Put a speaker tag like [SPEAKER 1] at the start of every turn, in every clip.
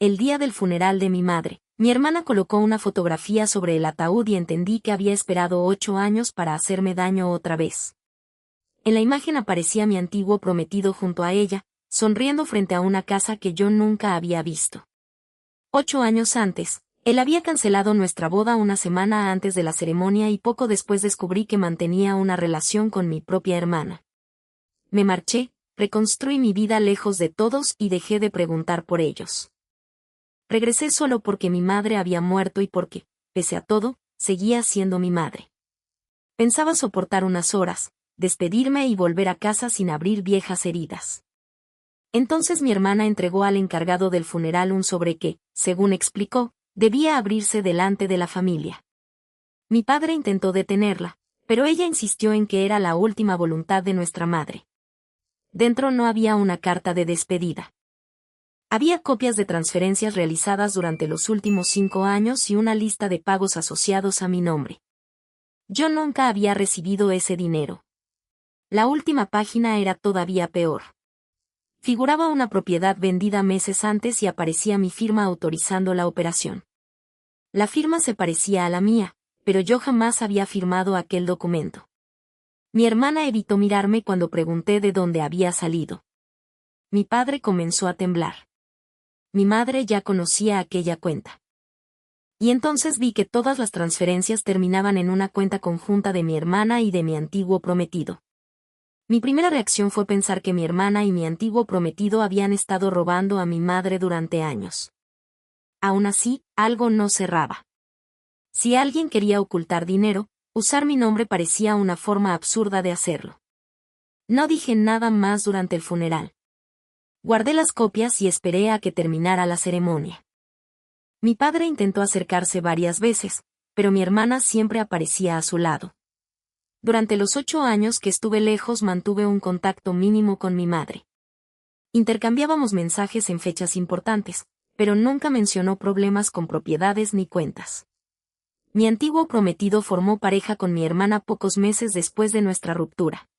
[SPEAKER 1] El día del funeral de mi madre, mi hermana colocó una fotografía sobre el ataúd y entendí que había esperado 8 años para hacerme daño otra vez. En la imagen aparecía mi antiguo prometido junto a ella, sonriendo frente a una casa que yo nunca había visto. 8 años antes, él había cancelado nuestra boda una semana antes de la ceremonia y poco después descubrí que mantenía una relación con mi propia hermana. Me marché, reconstruí mi vida lejos de todos y dejé de preguntar por ellos. Regresé solo porque mi madre había muerto y porque, pese a todo, seguía siendo mi madre. Pensaba soportar unas horas, despedirme y volver a casa sin abrir viejas heridas. Entonces mi hermana entregó al encargado del funeral un sobre que, según explicó, debía abrirse delante de la familia. Mi padre intentó detenerla, pero ella insistió en que era la última voluntad de nuestra madre. Dentro no había una carta de despedida. Había copias de transferencias realizadas durante los últimos 5 años y una lista de pagos asociados a mi nombre. Yo nunca había recibido ese dinero. La última página era todavía peor. Figuraba una propiedad vendida meses antes y aparecía mi firma autorizando la operación. La firma se parecía a la mía, pero yo jamás había firmado aquel documento. Mi hermana evitó mirarme cuando pregunté de dónde había salido. Mi padre comenzó a temblar. Mi madre ya conocía aquella cuenta. Y entonces vi que todas las transferencias terminaban en una cuenta conjunta de mi hermana y de mi antiguo prometido. Mi primera reacción fue pensar que mi hermana y mi antiguo prometido habían estado robando a mi madre durante años. Aún así, algo no cerraba. Si alguien quería ocultar dinero, usar mi nombre parecía una forma absurda de hacerlo. No dije nada más durante el funeral. Guardé las copias y esperé a que terminara la ceremonia. Mi padre intentó acercarse varias veces, pero mi hermana siempre aparecía a su lado. Durante los 8 años que estuve lejos mantuve un contacto mínimo con mi madre. Intercambiábamos mensajes en fechas importantes, pero nunca mencionó problemas con propiedades ni cuentas. Mi antiguo prometido formó pareja con mi hermana pocos meses después de nuestra ruptura.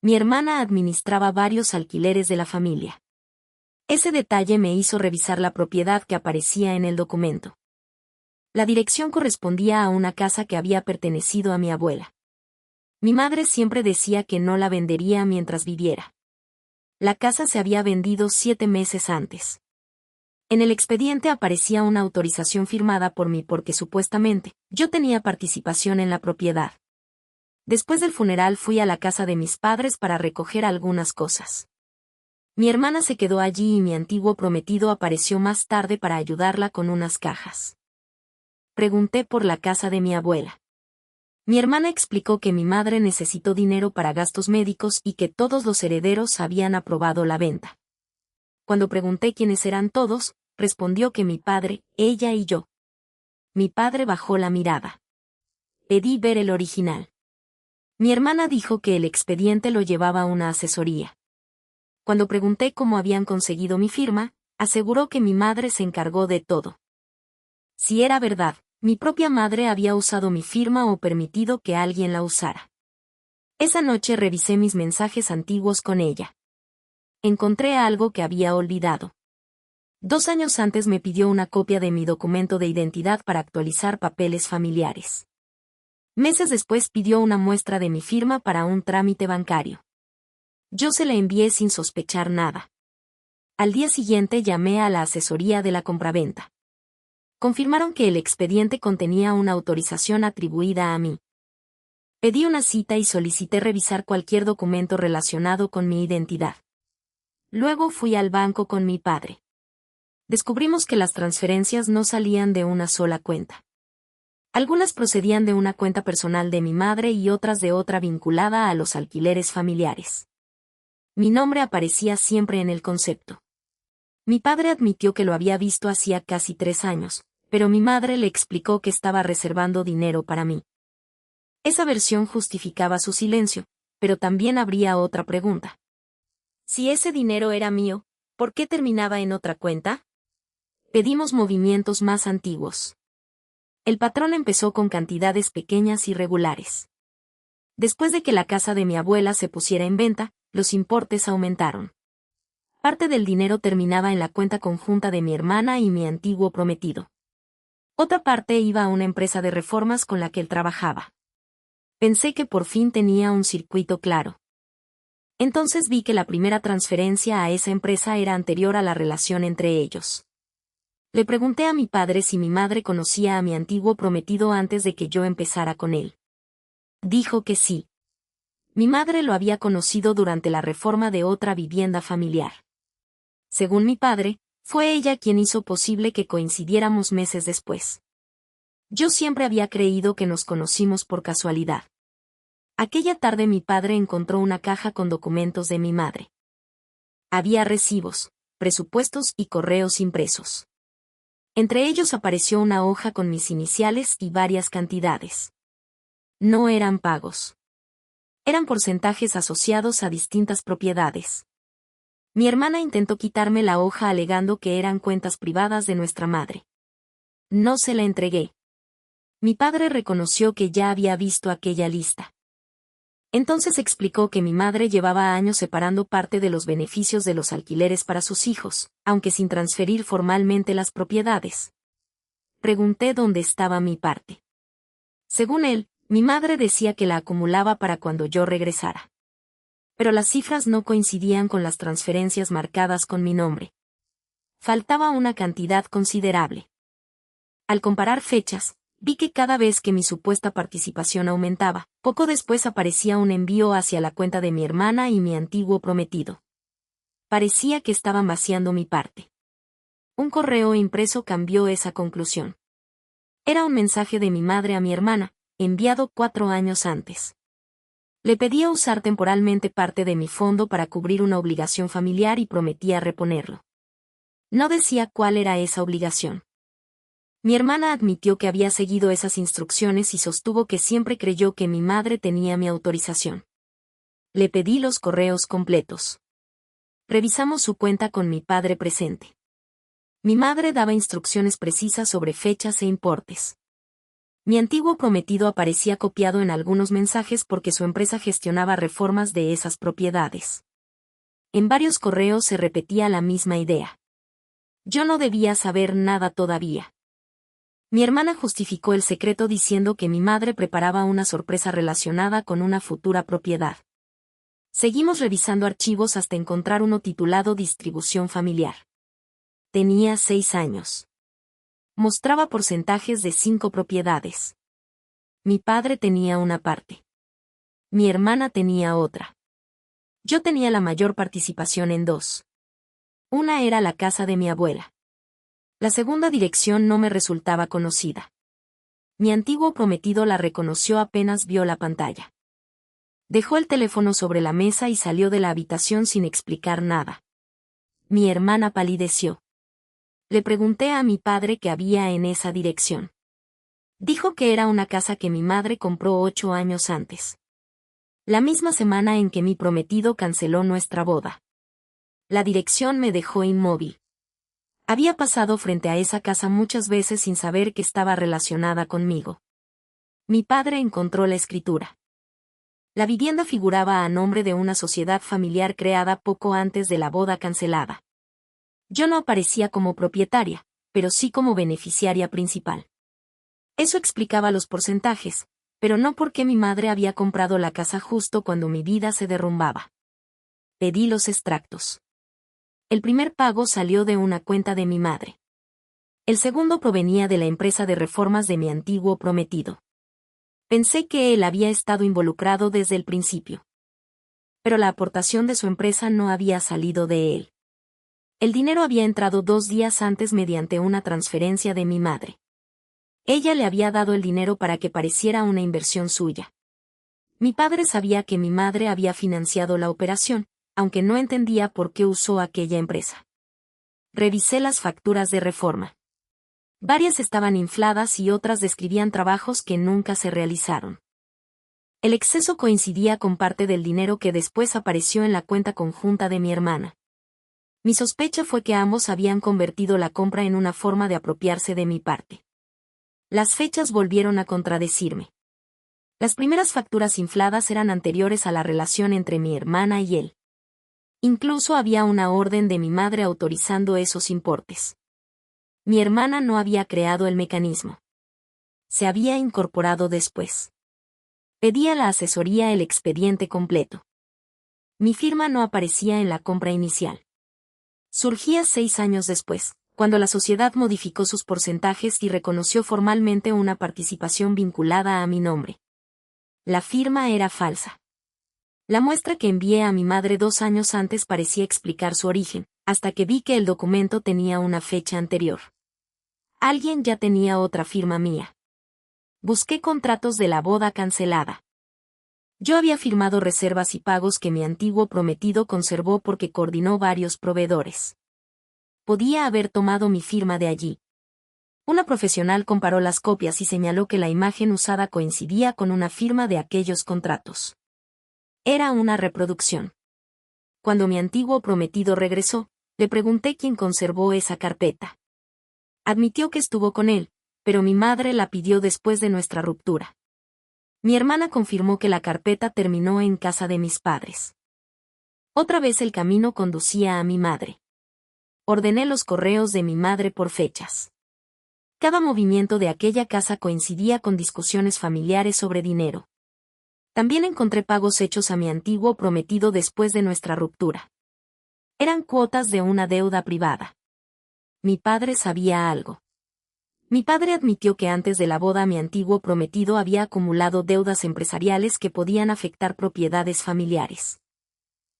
[SPEAKER 1] Mi hermana administraba varios alquileres de la familia. Ese detalle me hizo revisar la propiedad que aparecía en el documento. La dirección correspondía a una casa que había pertenecido a mi abuela. Mi madre siempre decía que no la vendería mientras viviera. La casa se había vendido 7 meses antes. En el expediente aparecía una autorización firmada por mí porque supuestamente yo tenía participación en la propiedad. Después del funeral fui a la casa de mis padres para recoger algunas cosas. Mi hermana se quedó allí y mi antiguo prometido apareció más tarde para ayudarla con unas cajas. Pregunté por la casa de mi abuela. Mi hermana explicó que mi madre necesitó dinero para gastos médicos y que todos los herederos habían aprobado la venta. Cuando pregunté quiénes eran todos, respondió que mi padre, ella y yo. Mi padre bajó la mirada. Pedí ver el original. Mi hermana dijo que el expediente lo llevaba una asesoría. Cuando pregunté cómo habían conseguido mi firma, aseguró que mi madre se encargó de todo. Si era verdad, mi propia madre había usado mi firma o permitido que alguien la usara. Esa noche revisé mis mensajes antiguos con ella. Encontré algo que había olvidado. 2 años antes me pidió una copia de mi documento de identidad para actualizar papeles familiares. Meses después pidió una muestra de mi firma para un trámite bancario. Yo se la envié sin sospechar nada. Al día siguiente llamé a la asesoría de la compraventa. Confirmaron que el expediente contenía una autorización atribuida a mí. Pedí una cita y solicité revisar cualquier documento relacionado con mi identidad. Luego fui al banco con mi padre. Descubrimos que las transferencias no salían de una sola cuenta. Algunas procedían de una cuenta personal de mi madre y otras de otra vinculada a los alquileres familiares. Mi nombre aparecía siempre en el concepto. Mi padre admitió que lo había visto hacía casi 3 años, pero mi madre le explicó que estaba reservando dinero para mí. Esa versión justificaba su silencio, pero también habría otra pregunta. Si ese dinero era mío, ¿por qué terminaba en otra cuenta? Pedimos movimientos más antiguos. El patrón empezó con cantidades pequeñas y regulares. Después de que la casa de mi abuela se pusiera en venta, los importes aumentaron. Parte del dinero terminaba en la cuenta conjunta de mi hermana y mi antiguo prometido. Otra parte iba a una empresa de reformas con la que él trabajaba. Pensé que por fin tenía un circuito claro. Entonces vi que la primera transferencia a esa empresa era anterior a la relación entre ellos. Le pregunté a mi padre si mi madre conocía a mi antiguo prometido antes de que yo empezara con él. Dijo que sí. Mi madre lo había conocido durante la reforma de otra vivienda familiar. Según mi padre, fue ella quien hizo posible que coincidiéramos meses después. Yo siempre había creído que nos conocimos por casualidad. Aquella tarde mi padre encontró una caja con documentos de mi madre. Había recibos, presupuestos y correos impresos. Entre ellos apareció una hoja con mis iniciales y varias cantidades. No eran pagos. Eran porcentajes asociados a distintas propiedades. Mi hermana intentó quitarme la hoja alegando que eran cuentas privadas de nuestra madre. No se la entregué. Mi padre reconoció que ya había visto aquella lista. Entonces explicó que mi madre llevaba años separando parte de los beneficios de los alquileres para sus hijos, aunque sin transferir formalmente las propiedades. Pregunté dónde estaba mi parte. Según él, mi madre decía que la acumulaba para cuando yo regresara. Pero las cifras no coincidían con las transferencias marcadas con mi nombre. Faltaba una cantidad considerable. Al comparar fechas, vi que cada vez que mi supuesta participación aumentaba, poco después aparecía un envío hacia la cuenta de mi hermana y mi antiguo prometido. Parecía que estaban vaciando mi parte. Un correo impreso cambió esa conclusión. Era un mensaje de mi madre a mi hermana, enviado 4 años antes. Le pedía usar temporalmente parte de mi fondo para cubrir una obligación familiar y prometía reponerlo. No decía cuál era esa obligación. Mi hermana admitió que había seguido esas instrucciones y sostuvo que siempre creyó que mi madre tenía mi autorización. Le pedí los correos completos. Revisamos su cuenta con mi padre presente. Mi madre daba instrucciones precisas sobre fechas e importes. Mi antiguo prometido aparecía copiado en algunos mensajes porque su empresa gestionaba reformas de esas propiedades. En varios correos se repetía la misma idea. Yo no debía saber nada todavía. Mi hermana justificó el secreto diciendo que mi madre preparaba una sorpresa relacionada con una futura propiedad. Seguimos revisando archivos hasta encontrar uno titulado Distribución familiar. Tenía 6 años. Mostraba porcentajes de 5 propiedades. Mi padre tenía una parte. Mi hermana tenía otra. Yo tenía la mayor participación en 2. Una era la casa de mi abuela. La segunda dirección no me resultaba conocida. Mi antiguo prometido la reconoció apenas vio la pantalla. Dejó el teléfono sobre la mesa y salió de la habitación sin explicar nada. Mi hermana palideció. Le pregunté a mi padre qué había en esa dirección. Dijo que era una casa que mi madre compró 8 años antes. La misma semana en que mi prometido canceló nuestra boda. La dirección me dejó inmóvil. Había pasado frente a esa casa muchas veces sin saber que estaba relacionada conmigo. Mi padre encontró la escritura. La vivienda figuraba a nombre de una sociedad familiar creada poco antes de la boda cancelada. Yo no aparecía como propietaria, pero sí como beneficiaria principal. Eso explicaba los porcentajes, pero no porque mi madre había comprado la casa justo cuando mi vida se derrumbaba. Pedí los extractos. El primer pago salió de una cuenta de mi madre. El segundo provenía de la empresa de reformas de mi antiguo prometido. Pensé que él había estado involucrado desde el principio. Pero la aportación de su empresa no había salido de él. El dinero había entrado 2 días antes mediante una transferencia de mi madre. Ella le había dado el dinero para que pareciera una inversión suya. Mi padre sabía que mi madre había financiado la operación, aunque no entendía por qué usó aquella empresa. Revisé las facturas de reforma. Varias estaban infladas y otras describían trabajos que nunca se realizaron. El exceso coincidía con parte del dinero que después apareció en la cuenta conjunta de mi hermana. Mi sospecha fue que ambos habían convertido la compra en una forma de apropiarse de mi parte. Las fechas volvieron a contradecirme. Las primeras facturas infladas eran anteriores a la relación entre mi hermana y él. Incluso había una orden de mi madre autorizando esos importes. Mi hermana no había creado el mecanismo. Se había incorporado después. Pedí a la asesoría el expediente completo. Mi firma no aparecía en la compra inicial. Surgía 6 años después, cuando la sociedad modificó sus porcentajes y reconoció formalmente una participación vinculada a mi nombre. La firma era falsa. La muestra que envié a mi madre 2 años antes parecía explicar su origen, hasta que vi que el documento tenía una fecha anterior. Alguien ya tenía otra firma mía. Busqué contratos de la boda cancelada. Yo había firmado reservas y pagos que mi antiguo prometido conservó porque coordinó varios proveedores. Podía haber tomado mi firma de allí. Una profesional comparó las copias y señaló que la imagen usada coincidía con una firma de aquellos contratos. Era una reproducción. Cuando mi antiguo prometido regresó, le pregunté quién conservó esa carpeta. Admitió que estuvo con él, pero mi madre la pidió después de nuestra ruptura. Mi hermana confirmó que la carpeta terminó en casa de mis padres. Otra vez el camino conducía a mi madre. Ordené los correos de mi madre por fechas. Cada movimiento de aquella casa coincidía con discusiones familiares sobre dinero. También encontré pagos hechos a mi antiguo prometido después de nuestra ruptura. Eran cuotas de una deuda privada. Mi padre sabía algo. Mi padre admitió que antes de la boda mi antiguo prometido había acumulado deudas empresariales que podían afectar propiedades familiares.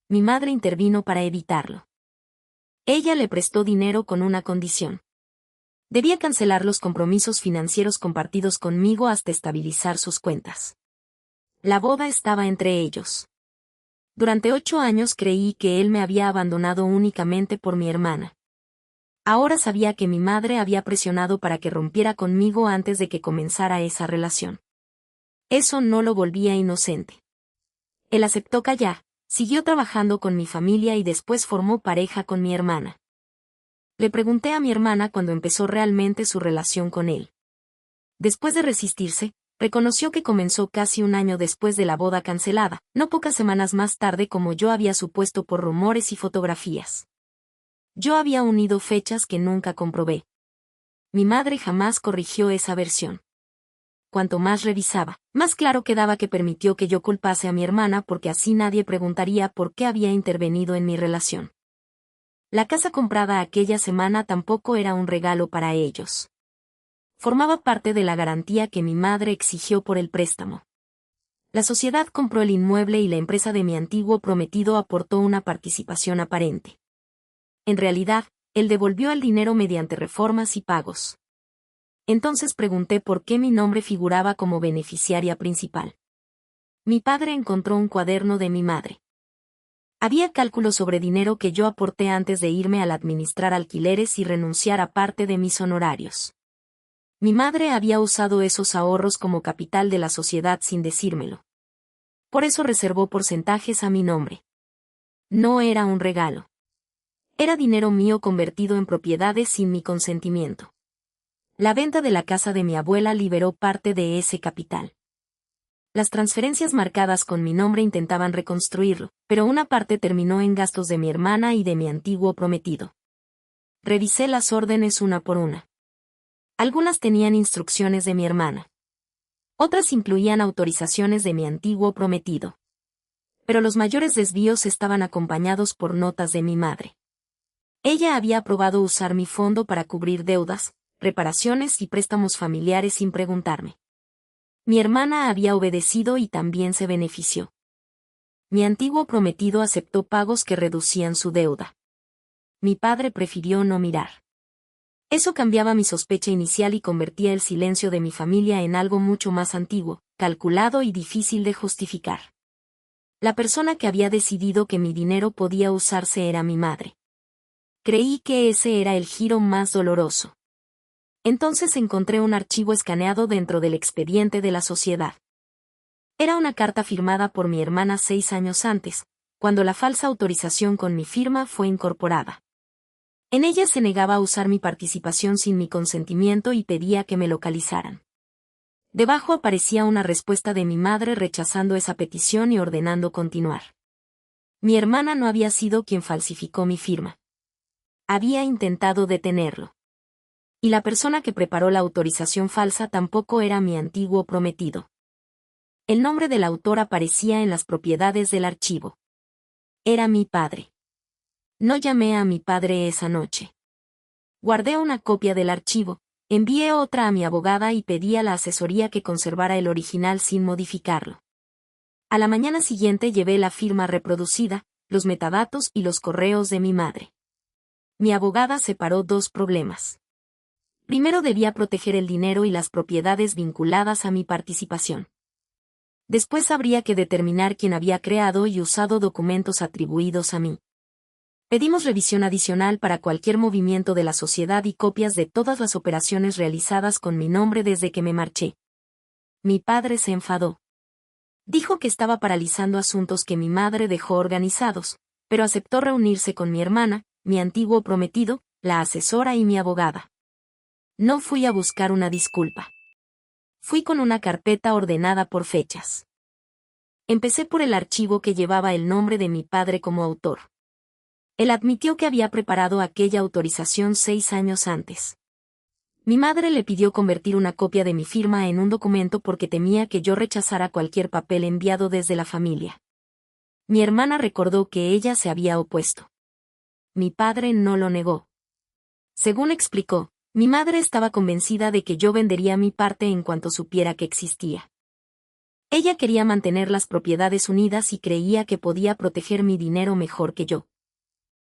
[SPEAKER 1] Mi madre intervino para evitarlo. Ella le prestó dinero con una condición. Debía cancelar los compromisos financieros compartidos conmigo hasta estabilizar sus cuentas. La boda estaba entre ellos. Durante 8 años creí que él me había abandonado únicamente por mi hermana. Ahora sabía que mi madre había presionado para que rompiera conmigo antes de que comenzara esa relación. Eso no lo volvía inocente. Él aceptó callar, siguió trabajando con mi familia y después formó pareja con mi hermana. Le pregunté a mi hermana cuando empezó realmente su relación con él. Después de resistirse, reconoció que comenzó casi un año después de la boda cancelada, no pocas semanas más tarde como yo había supuesto por rumores y fotografías. Yo había unido fechas que nunca comprobé. Mi madre jamás corrigió esa versión. Cuanto más revisaba, más claro quedaba que permitió que yo culpase a mi hermana porque así nadie preguntaría por qué había intervenido en mi relación. La casa comprada aquella semana tampoco era un regalo para ellos. Formaba parte de la garantía que mi madre exigió por el préstamo. La sociedad compró el inmueble y la empresa de mi antiguo prometido aportó una participación aparente. En realidad, él devolvió el dinero mediante reformas y pagos. Entonces pregunté por qué mi nombre figuraba como beneficiaria principal. Mi padre encontró un cuaderno de mi madre. Había cálculos sobre dinero que yo aporté antes de irme al administrar alquileres y renunciar a parte de mis honorarios. Mi madre había usado esos ahorros como capital de la sociedad sin decírmelo. Por eso reservó porcentajes a mi nombre. No era un regalo. Era dinero mío convertido en propiedades sin mi consentimiento. La venta de la casa de mi abuela liberó parte de ese capital. Las transferencias marcadas con mi nombre intentaban reconstruirlo, pero una parte terminó en gastos de mi hermana y de mi antiguo prometido. Revisé las órdenes una por una. Algunas tenían instrucciones de mi hermana. Otras incluían autorizaciones de mi antiguo prometido. Pero los mayores desvíos estaban acompañados por notas de mi madre. Ella había aprobado usar mi fondo para cubrir deudas, reparaciones y préstamos familiares sin preguntarme. Mi hermana había obedecido y también se benefició. Mi antiguo prometido aceptó pagos que reducían su deuda. Mi padre prefirió no mirar. Eso cambiaba mi sospecha inicial y convertía el silencio de mi familia en algo mucho más antiguo, calculado y difícil de justificar. La persona que había decidido que mi dinero podía usarse era mi madre. Creí que ese era el giro más doloroso. Entonces encontré un archivo escaneado dentro del expediente de la sociedad. Era una carta firmada por mi hermana 6 años antes, cuando la falsa autorización con mi firma fue incorporada. En ella se negaba a usar mi participación sin mi consentimiento y pedía que me localizaran. Debajo aparecía una respuesta de mi madre rechazando esa petición y ordenando continuar. Mi hermana no había sido quien falsificó mi firma. Había intentado detenerlo. Y la persona que preparó la autorización falsa tampoco era mi antiguo prometido. El nombre del autor aparecía en las propiedades del archivo. Era mi padre. No llamé a mi padre esa noche. Guardé una copia del archivo, envié otra a mi abogada y pedí a la asesoría que conservara el original sin modificarlo. A la mañana siguiente llevé la firma reproducida, los metadatos y los correos de mi madre. Mi abogada separó dos problemas. Primero debía proteger el dinero y las propiedades vinculadas a mi participación. Después habría que determinar quién había creado y usado documentos atribuidos a mí. Pedimos revisión adicional para cualquier movimiento de la sociedad y copias de todas las operaciones realizadas con mi nombre desde que me marché. Mi padre se enfadó. Dijo que estaba paralizando asuntos que mi madre dejó organizados, pero aceptó reunirse con mi hermana, mi antiguo prometido, la asesora y mi abogada. No fui a buscar una disculpa. Fui con una carpeta ordenada por fechas. Empecé por el archivo que llevaba el nombre de mi padre como autor. Él admitió que había preparado aquella autorización 6 años antes. Mi madre le pidió convertir una copia de mi firma en un documento porque temía que yo rechazara cualquier papel enviado desde la familia. Mi hermana recordó que ella se había opuesto. Mi padre no lo negó. Según explicó, mi madre estaba convencida de que yo vendería mi parte en cuanto supiera que existía. Ella quería mantener las propiedades unidas y creía que podía proteger mi dinero mejor que yo.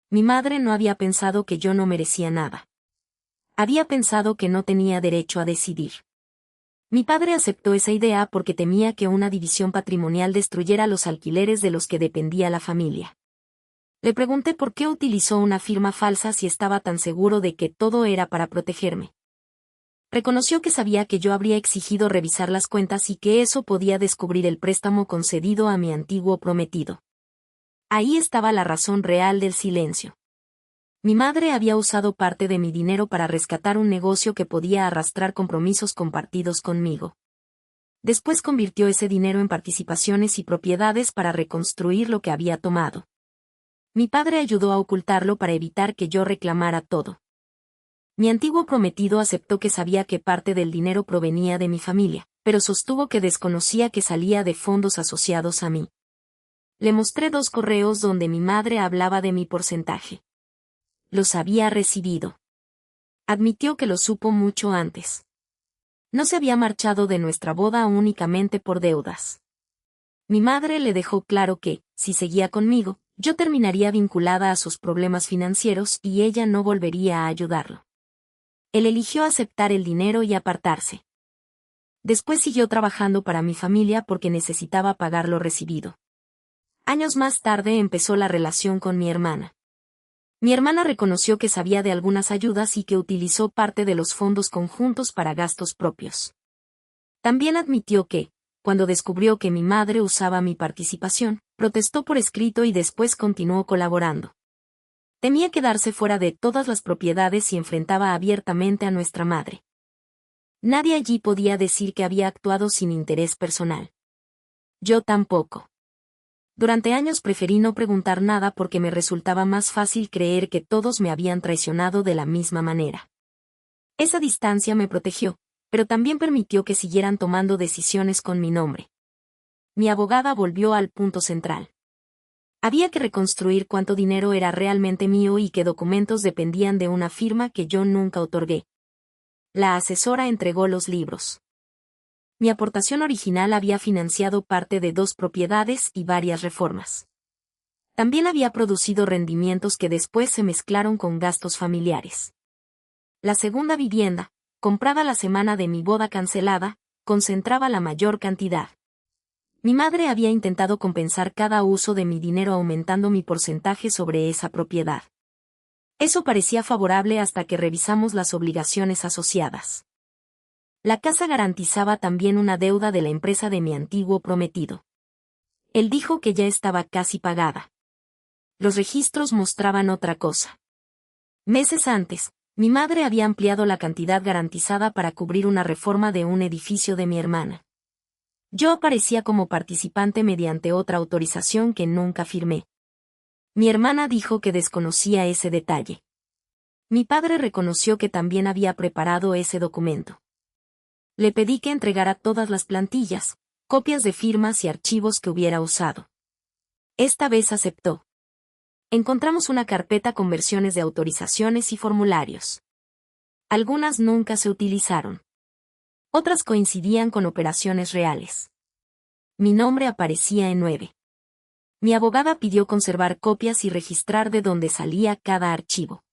[SPEAKER 1] Mi madre no había pensado que yo no merecía nada. Había pensado que no tenía derecho a decidir. Mi padre aceptó esa idea porque temía que una división patrimonial destruyera los alquileres de los que dependía la familia. Le pregunté por qué utilizó una firma falsa si estaba tan seguro de que todo era para protegerme. Reconoció que sabía que yo habría exigido revisar las cuentas y que eso podía descubrir el préstamo concedido a mi antiguo prometido. Ahí estaba la razón real del silencio. Mi madre había usado parte de mi dinero para rescatar un negocio que podía arrastrar compromisos compartidos conmigo. Después convirtió ese dinero en participaciones y propiedades para reconstruir lo que había tomado. Mi padre ayudó a ocultarlo para evitar que yo reclamara todo. Mi antiguo prometido aceptó que sabía que parte del dinero provenía de mi familia, pero sostuvo que desconocía que salía de fondos asociados a mí. Le mostré 2 correos donde mi madre hablaba de mi porcentaje. Los había recibido. Admitió que lo supo mucho antes. No se había marchado de nuestra boda únicamente por deudas. Mi madre le dejó claro que, si seguía conmigo, yo terminaría vinculada a sus problemas financieros y ella no volvería a ayudarlo. Él eligió aceptar el dinero y apartarse. Después siguió trabajando para mi familia porque necesitaba pagar lo recibido. Años más tarde empezó la relación con mi hermana. Mi hermana reconoció que sabía de algunas ayudas y que utilizó parte de los fondos conjuntos para gastos propios. También admitió que, cuando descubrió que mi madre usaba mi participación, protestó por escrito y después continuó colaborando. Temía quedarse fuera de todas las propiedades y enfrentaba abiertamente a nuestra madre. Nadie allí podía decir que había actuado sin interés personal. Yo tampoco. Durante años preferí no preguntar nada porque me resultaba más fácil creer que todos me habían traicionado de la misma manera. Esa distancia me protegió, pero también permitió que siguieran tomando decisiones con mi nombre. Mi abogada volvió al punto central. Había que reconstruir cuánto dinero era realmente mío y qué documentos dependían de una firma que yo nunca otorgué. La asesora entregó los libros. Mi aportación original había financiado parte de 2 propiedades y varias reformas. También había producido rendimientos que después se mezclaron con gastos familiares. La segunda vivienda, comprada la semana de mi boda cancelada, concentraba la mayor cantidad. Mi madre había intentado compensar cada uso de mi dinero aumentando mi porcentaje sobre esa propiedad. Eso parecía favorable hasta que revisamos las obligaciones asociadas. La casa garantizaba también una deuda de la empresa de mi antiguo prometido. Él dijo que ya estaba casi pagada. Los registros mostraban otra cosa. Meses antes, mi madre había ampliado la cantidad garantizada para cubrir una reforma de un edificio de mi hermana. Yo aparecía como participante mediante otra autorización que nunca firmé. Mi hermana dijo que desconocía ese detalle. Mi padre reconoció que también había preparado ese documento. Le pedí que entregara todas las plantillas, copias de firmas y archivos que hubiera usado. Esta vez aceptó. Encontramos una carpeta con versiones de autorizaciones y formularios. Algunas nunca se utilizaron. Otras coincidían con operaciones reales. Mi nombre aparecía en 9. Mi abogada pidió conservar copias y registrar de dónde salía cada archivo.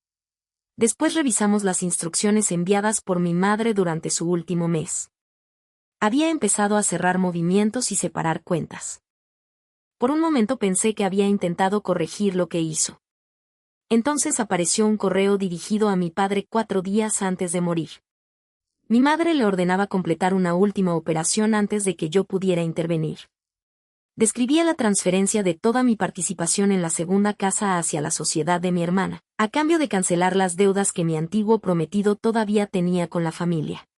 [SPEAKER 1] Después revisamos las instrucciones enviadas por mi madre durante su último mes. Había empezado a cerrar movimientos y separar cuentas. Por un momento pensé que había intentado corregir lo que hizo. Entonces apareció un correo dirigido a mi padre 4 días antes de morir. Mi madre le ordenaba completar una última operación antes de que yo pudiera intervenir. Describía la transferencia de toda mi participación en la segunda casa hacia la sociedad de mi hermana, a cambio de cancelar las deudas que mi antiguo prometido todavía tenía con la familia.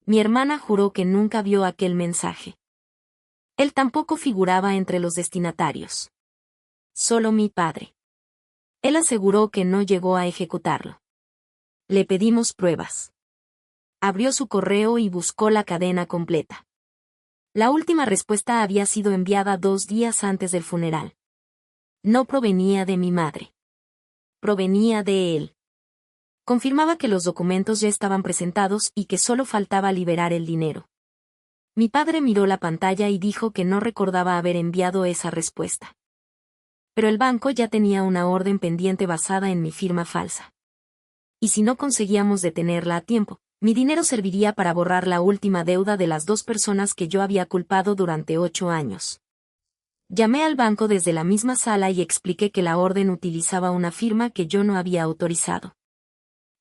[SPEAKER 1] Mi hermana juró que nunca vio aquel mensaje. Él tampoco figuraba entre los destinatarios. Solo mi padre. Él aseguró que no llegó a ejecutarlo. Le pedimos pruebas. Abrió su correo y buscó la cadena completa. La última respuesta había sido enviada 2 días antes del funeral. No provenía de mi madre. Provenía de él. Confirmaba que los documentos ya estaban presentados y que solo faltaba liberar el dinero. Mi padre miró la pantalla y dijo que no recordaba haber enviado esa respuesta. Pero el banco ya tenía una orden pendiente basada en mi firma falsa. Y si no conseguíamos detenerla a tiempo, mi dinero serviría para borrar la última deuda de las 2 personas que yo había culpado durante 8 años. Llamé al banco desde la misma sala y expliqué que la orden utilizaba una firma que yo no había autorizado.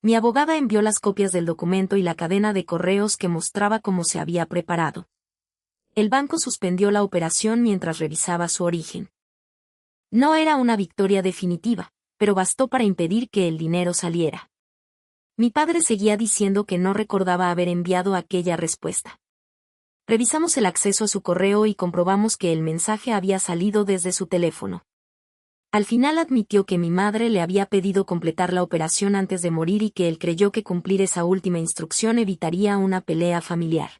[SPEAKER 1] Mi abogada envió las copias del documento y la cadena de correos que mostraba cómo se había preparado. El banco suspendió la operación mientras revisaba su origen. No era una victoria definitiva, pero bastó para impedir que el dinero saliera. Mi padre seguía diciendo que no recordaba haber enviado aquella respuesta. Revisamos el acceso a su correo y comprobamos que el mensaje había salido desde su teléfono. Al final admitió que mi madre le había pedido completar la operación antes de morir y que él creyó que cumplir esa última instrucción evitaría una pelea familiar.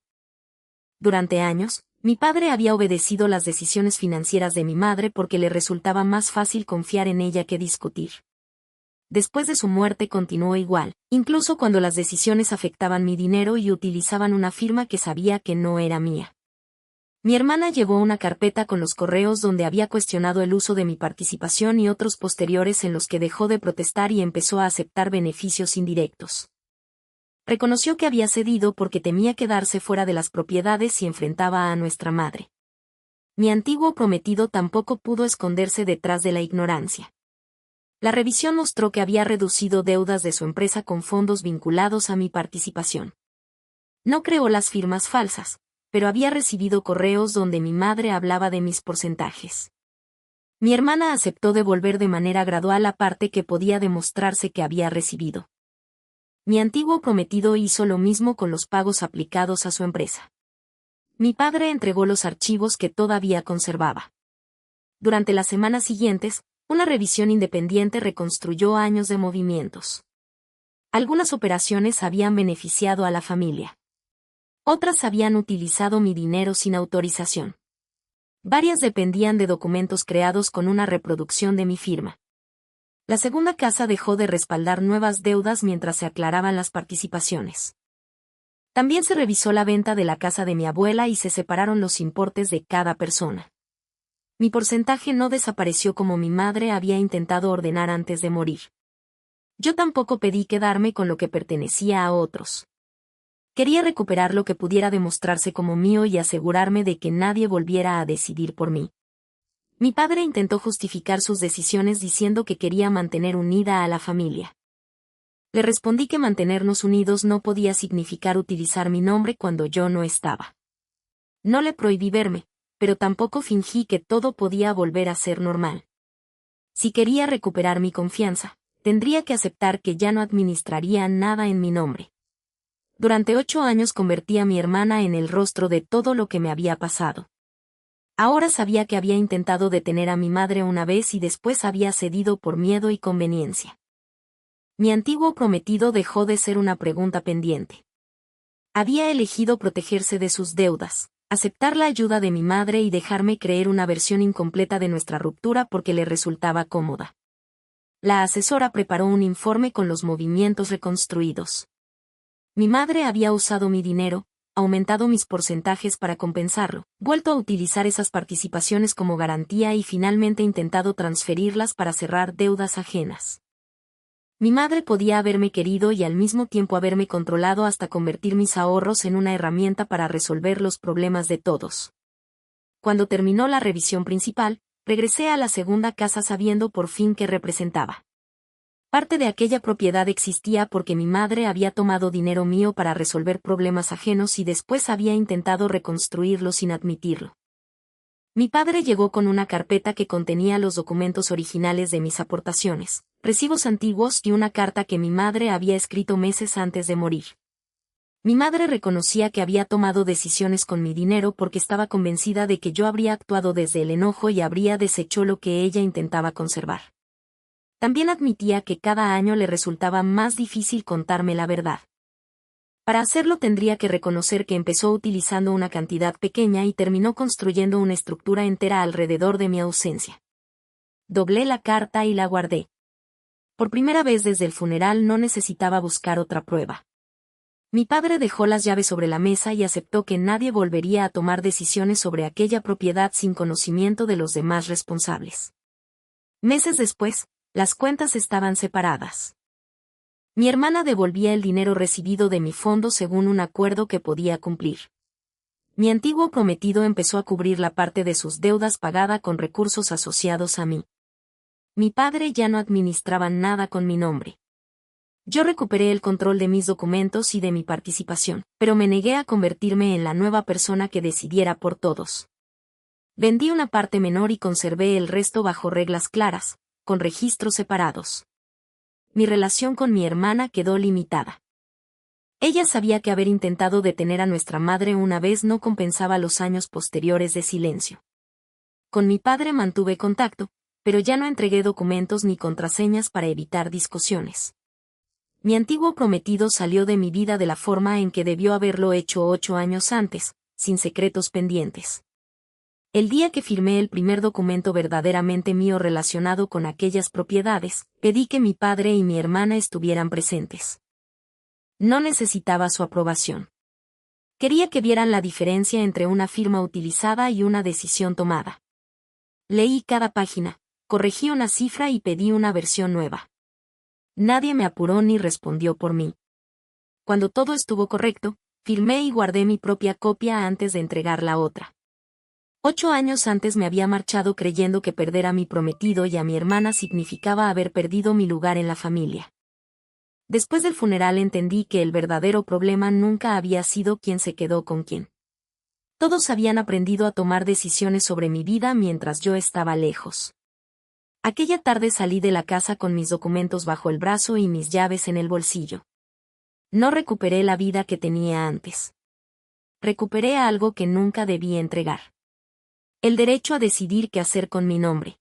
[SPEAKER 1] Durante años, mi padre había obedecido las decisiones financieras de mi madre porque le resultaba más fácil confiar en ella que discutir. Después de su muerte continuó igual, incluso cuando las decisiones afectaban mi dinero y utilizaban una firma que sabía que no era mía. Mi hermana llevó una carpeta con los correos donde había cuestionado el uso de mi participación y otros posteriores en los que dejó de protestar y empezó a aceptar beneficios indirectos. Reconoció que había cedido porque temía quedarse fuera de las propiedades y enfrentaba a nuestra madre. Mi antiguo prometido tampoco pudo esconderse detrás de la ignorancia. La revisión mostró que había reducido deudas de su empresa con fondos vinculados a mi participación. No creó las firmas falsas, pero había recibido correos donde mi madre hablaba de mis porcentajes. Mi hermana aceptó devolver de manera gradual la parte que podía demostrarse que había recibido. Mi antiguo prometido hizo lo mismo con los pagos aplicados a su empresa. Mi padre entregó los archivos que todavía conservaba. Durante las semanas siguientes, una revisión independiente reconstruyó años de movimientos. Algunas operaciones habían beneficiado a la familia. Otras habían utilizado mi dinero sin autorización. Varias dependían de documentos creados con una reproducción de mi firma. La segunda casa dejó de respaldar nuevas deudas mientras se aclaraban las participaciones. También se revisó la venta de la casa de mi abuela y se separaron los importes de cada persona. Mi porcentaje no desapareció como mi madre había intentado ordenar antes de morir. Yo tampoco pedí quedarme con lo que pertenecía a otros. Quería recuperar lo que pudiera demostrarse como mío y asegurarme de que nadie volviera a decidir por mí. Mi padre intentó justificar sus decisiones diciendo que quería mantener unida a la familia. Le respondí que mantenernos unidos no podía significar utilizar mi nombre cuando yo no estaba. No le prohibí verme, pero tampoco fingí que todo podía volver a ser normal. Si quería recuperar mi confianza, tendría que aceptar que ya no administraría nada en mi nombre. Durante 8 años convertí a mi hermana en el rostro de todo lo que me había pasado. Ahora sabía que había intentado detener a mi madre una vez y después había cedido por miedo y conveniencia. Mi antiguo prometido dejó de ser una pregunta pendiente. Había elegido protegerse de sus deudas, aceptar la ayuda de mi madre y dejarme creer una versión incompleta de nuestra ruptura porque le resultaba cómoda. La asesora preparó un informe con los movimientos reconstruidos. Mi madre había usado mi dinero, aumentado mis porcentajes para compensarlo, vuelto a utilizar esas participaciones como garantía y finalmente intentado transferirlas para cerrar deudas ajenas. Mi madre podía haberme querido y al mismo tiempo haberme controlado hasta convertir mis ahorros en una herramienta para resolver los problemas de todos. Cuando terminó la revisión principal, regresé a la segunda casa sabiendo por fin qué representaba. Parte de aquella propiedad existía porque mi madre había tomado dinero mío para resolver problemas ajenos y después había intentado reconstruirlo sin admitirlo. Mi padre llegó con una carpeta que contenía los documentos originales de mis aportaciones, recibos antiguos y una carta que mi madre había escrito meses antes de morir. Mi madre reconocía que había tomado decisiones con mi dinero porque estaba convencida de que yo habría actuado desde el enojo y habría deshecho lo que ella intentaba conservar. También admitía que cada año le resultaba más difícil contarme la verdad. Para hacerlo tendría que reconocer que empezó utilizando una cantidad pequeña y terminó construyendo una estructura entera alrededor de mi ausencia. Doblé la carta y la guardé. Por primera vez desde el funeral no necesitaba buscar otra prueba. Mi padre dejó las llaves sobre la mesa y aceptó que nadie volvería a tomar decisiones sobre aquella propiedad sin conocimiento de los demás responsables. Meses después, las cuentas estaban separadas. Mi hermana devolvía el dinero recibido de mi fondo según un acuerdo que podía cumplir. Mi antiguo prometido empezó a cubrir la parte de sus deudas pagada con recursos asociados a mí. Mi padre ya no administraba nada con mi nombre. Yo recuperé el control de mis documentos y de mi participación, pero me negué a convertirme en la nueva persona que decidiera por todos. Vendí una parte menor y conservé el resto bajo reglas claras, con registros separados. Mi relación con mi hermana quedó limitada. Ella sabía que haber intentado detener a nuestra madre una vez no compensaba los años posteriores de silencio. Con mi padre mantuve contacto, pero ya no entregué documentos ni contraseñas para evitar discusiones. Mi antiguo prometido salió de mi vida de la forma en que debió haberlo hecho 8 años antes, sin secretos pendientes. El día que firmé el primer documento verdaderamente mío relacionado con aquellas propiedades, pedí que mi padre y mi hermana estuvieran presentes. No necesitaba su aprobación. Quería que vieran la diferencia entre una firma utilizada y una decisión tomada. Leí cada página, corregí una cifra y pedí una versión nueva. Nadie me apuró ni respondió por mí. Cuando todo estuvo correcto, firmé y guardé mi propia copia antes de entregar la otra. 8 años antes me había marchado creyendo que perder a mi prometido y a mi hermana significaba haber perdido mi lugar en la familia. Después del funeral entendí que el verdadero problema nunca había sido quién se quedó con quién. Todos habían aprendido a tomar decisiones sobre mi vida mientras yo estaba lejos. Aquella tarde salí de la casa con mis documentos bajo el brazo y mis llaves en el bolsillo. No recuperé la vida que tenía antes. Recuperé algo que nunca debí entregar. El derecho a decidir qué hacer con mi nombre.